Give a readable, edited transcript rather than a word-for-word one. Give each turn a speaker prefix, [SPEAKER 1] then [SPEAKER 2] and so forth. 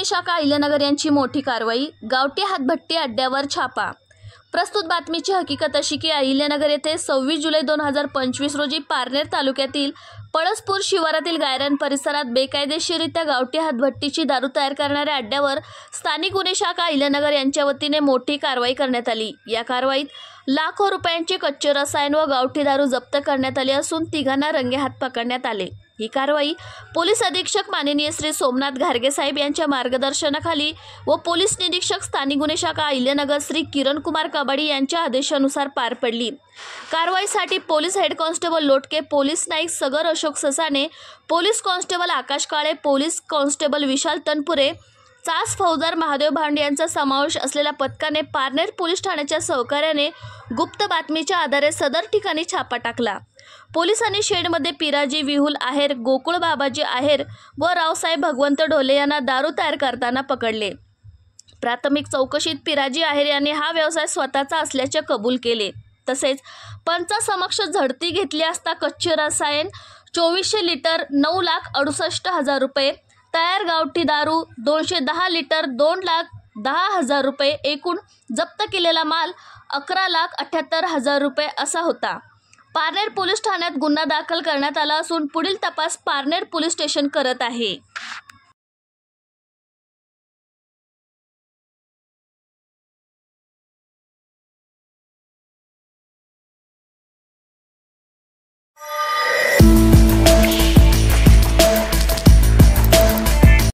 [SPEAKER 1] गुन्हे शाखा अहिल्यानगर यांची मोठी कारवाई, गावठी हातभट्टी अड्ड्यावर छापा। प्रस्तुत बातमीची हकीकत अशी की अहिल्यानगर येथे 26 जुलै 2025 रोजी पारनेर तालुक्यातील पळसपूर शिवारातील गायरान परिसरात बेकायदेशीररित्या गावठी हातभट्टीची दारू तयार करणाऱ्या अड्ड्यावर स्थानिक गुन्हे शाखा अहिल्यानगर यांच्या वतीने मोठी कारवाई करण्यात आली। या कारवाईत लाखो रुपयांचे कच्चे रसायन व गावठी दारू जप्त करण्यात आली असून तिघांना रंगेहात पकडण्यात आले। ही कारवाई पोलीस अधीक्षक माननीय श्री सोमनाथ घारगे साहेब यांच्या मार्गदर्शनाखाली व पोलीस निरीक्षक स्थानिक गुन्हे शाखा अहिल्यानगर श्री किरण कुमार कबाडी यांच्या आदेशानुसार पार पडली। कारवाईसाठी police head constable Lotke, police Naik Sagar Ashok Sasane, police constable Akash Kale, police constable Vishal Tanpure, चास फौजदार महादेव भांडे यांचा समावेश असलेल्या पथकाने पारनेर पोलीस ठाण्याच्या सहकार्याने गुप्त बातमीच्या आधारे सदर ठिकाणी छापा टाकला। पोलिसांनी शेडमध्ये पिराजी विहुल आहेर, गोकुळ बाबाजी आहेर व रावसाहेब भगवंत ढोले यांना दारू तयार करताना पकडले। प्राथमिक चौकशीत पिराजी आहेर यांनी हा व्यवसाय स्वतःचा असल्याचे कबूल केले। तसेच पंचासमक्ष झडती घेतली असता कच्चे रसायन 2400 लिटर 9,68,000 रुपये, तयार गावठी दारू 210 लिटर 2,10,000 रुपये, एकूण जप्त केलेला माल 11,78,000 रुपये असा होता। पारनेर पोलीस ठाण्यात गुन्हा दाखल करण्यात आला असून पुढील तपास पारनेर पोलीस स्टेशन करत आहे।